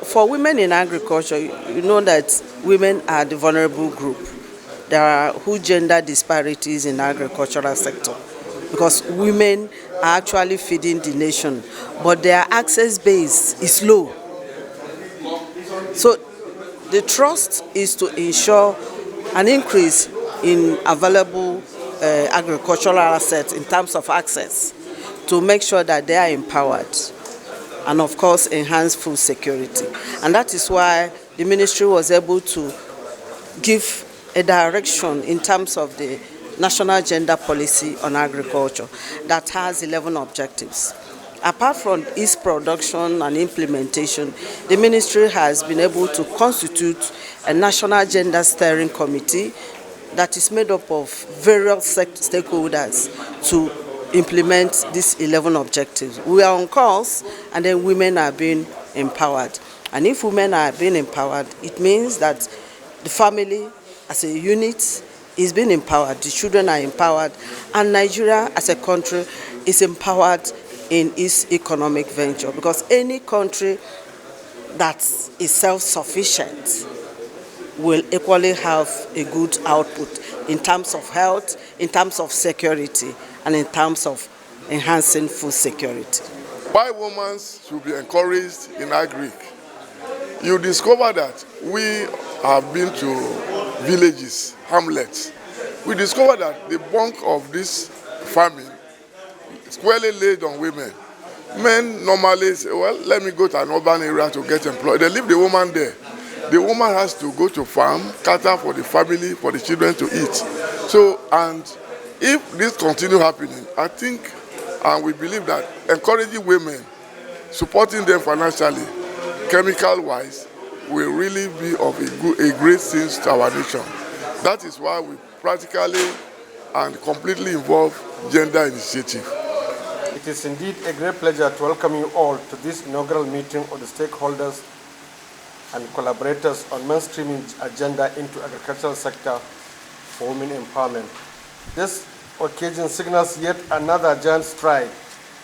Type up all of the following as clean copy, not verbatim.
For women in agriculture, you know that women are the vulnerable group. There are huge gender disparities in the agricultural sector because women are actually feeding the nation, but their access base is low. So the trust is to ensure an increase in available agricultural assets in terms of access to make sure that they are empowered and of course enhance food security. And that is why the ministry was able to give a direction in terms of the National Gender Policy on Agriculture that has 11 objectives. Apart from its production and implementation, the ministry has been able to constitute a National Gender Steering Committee that is made up of various stakeholders to implement these 11 objectives. We are on course, and then women are being empowered. And if women are being empowered, it means that the family as a unit is being empowered, the children are empowered, and Nigeria as a country is empowered in its economic venture, because any country that is self-sufficient will equally have a good output in terms of health, in terms of security, and in terms of enhancing food security. Why women should be encouraged in agri? You discover that we have been to villages, hamlets. We discover that the bulk of this farming is squarely laid on women. Men normally say, well, let me go to an urban area to get employed. They leave the woman there. The woman has to go to farm, cater for the family, for the children to eat. So, and if this continue happening, I think and we believe that encouraging women, supporting them financially, chemical-wise, will really be of a great sense to our nation. That is why we practically and completely involve gender initiative. It is indeed a great pleasure to welcome you all to this inaugural meeting of the stakeholders and collaborators on mainstreaming agenda into agricultural sector for women empowerment. This occasion signals yet another giant stride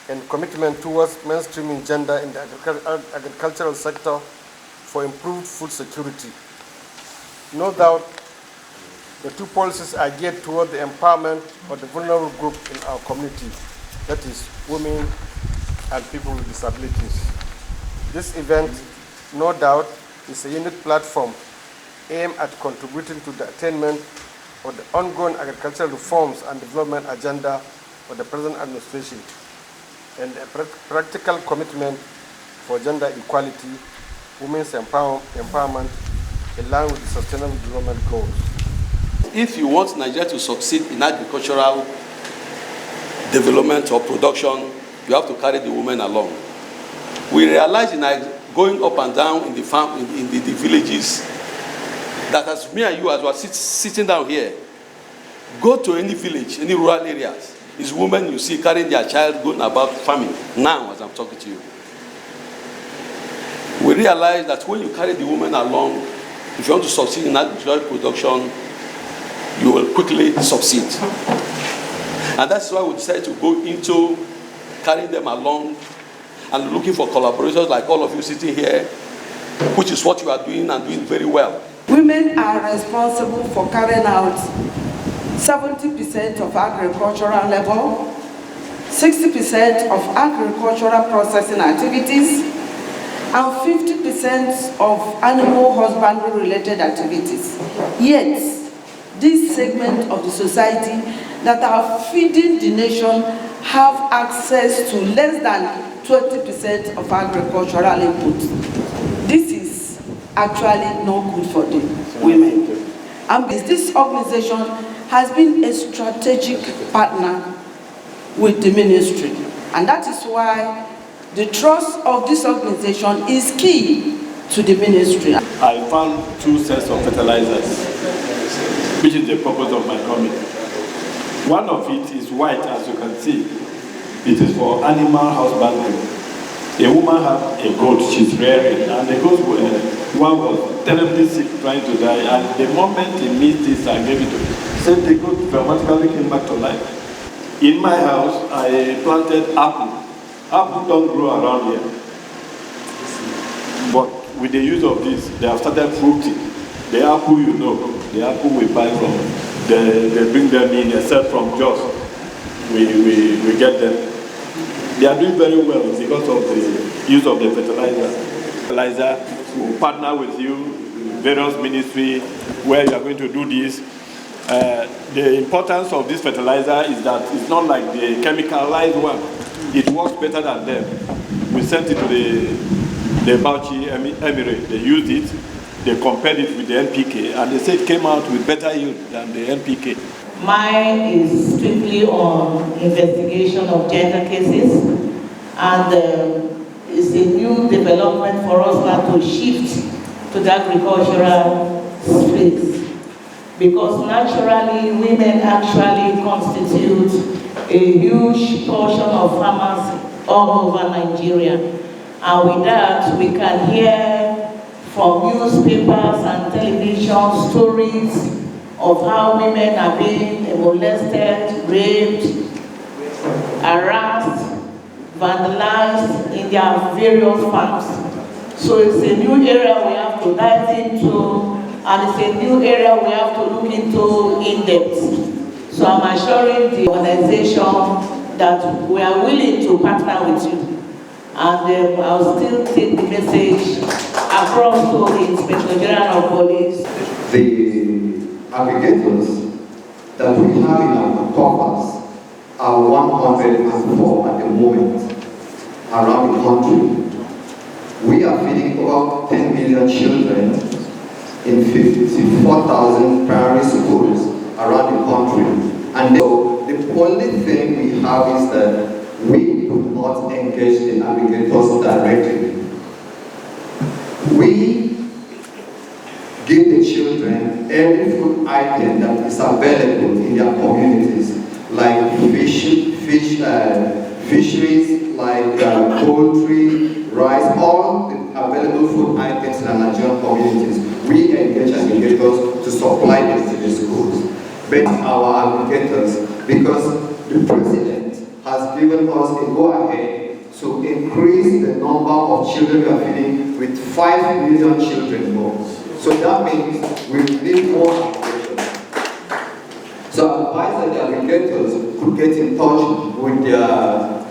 and commitment towards mainstreaming gender in the agricultural sector for improved food security. No doubt, the two policies are geared toward the empowerment of the vulnerable group in our community, that is, women and people with disabilities. This event, no doubt, is a unique platform aimed at contributing to the attainment of the ongoing agricultural reforms and development agenda of the present administration, and a practical commitment for gender equality, women's empowerment, in line with the Sustainable Development Goals. If you want Nigeria to succeed in agricultural development or production, you have to carry the women along. We realize in going up and down in the farm, in the villages, that as me and you, as we are sitting down here, go to any village, any rural areas, it's women you see carrying their child going about farming now as I'm talking to you. We realize that when you carry the women along, if you want to succeed in agricultural production, you will quickly succeed. And that's why we decided to go into carrying them along and looking for collaborators like all of you sitting here, which is what you are doing and doing very well. Women are responsible for carrying out 70% of agricultural labor, 60% of agricultural processing activities, and 50% of animal husbandry related activities. Yet, this segment of the society that are feeding the nation have access to less than 20% of agricultural input. This is actually not good for the women. And this organization has been a strategic partner with the ministry. And that is why the trust of this organization is key to the ministry. I found 2 sets of fertilizers, which is the purpose of my committee. One of it is white, as you can see. It is for animal husbandry. A woman had a goat she's rearing, and the goat one was terribly sick, trying to die, and the moment he missed this and gave it to him, said the goat dramatically came back to life. In my house, I planted apple. Apple don't grow around here. But with the use of this, they have started fruiting. The apple, you know, the apple we buy from, they bring them in, except from Jos. We get them. They are doing very well because of the use of the fertilizer. Fertilizer will partner with you, various ministry, where you are going to do this. The importance of this fertilizer is that it's not like the chemicalized one. It works better than them. We sent it to the Bauchi Emirate. They used it. They compared it with the NPK, and they said it came out with better yield than the NPK. Mine is strictly on investigation of gender cases, and it's a new development for us now to shift to the agricultural space, because naturally women actually constitute a huge portion of farmers all over Nigeria, and with that we can hear from newspapers and television stories of how women are being molested, raped, harassed, vandalized in their various farms. So it's a new area we have to dive into, and it's a new area we have to look into in depth. So I'm assuring the organization that we are willing to partner with you. And I'll still take the message across to the Inspector General of Police. The aggregators that we have in our coffers are 104 at the moment around the country. We are feeding over 10 million children in 54,000 primary schools around the country. And so the only thing we have is that we do not engage the aggregators directly. We give the children every food item that is available in their communities, like fisheries, like poultry, rice, all the available food items in our Nigerian communities. We engage aggregators to supply them to the schools. But our aggregators, because the president has given us a go-ahead to increase the number of children we are feeding with 5 million children more. So that means we need more aggregators. So I advise that the aggregators could get in touch with their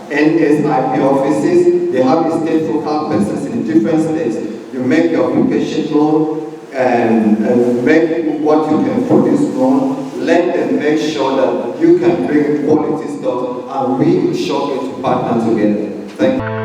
NSIP offices. They have a state focal persons in different states. You make your application known and make what you can produce known. Let them make sure that you can bring quality stuff, and we will show you to partner together. Thank you.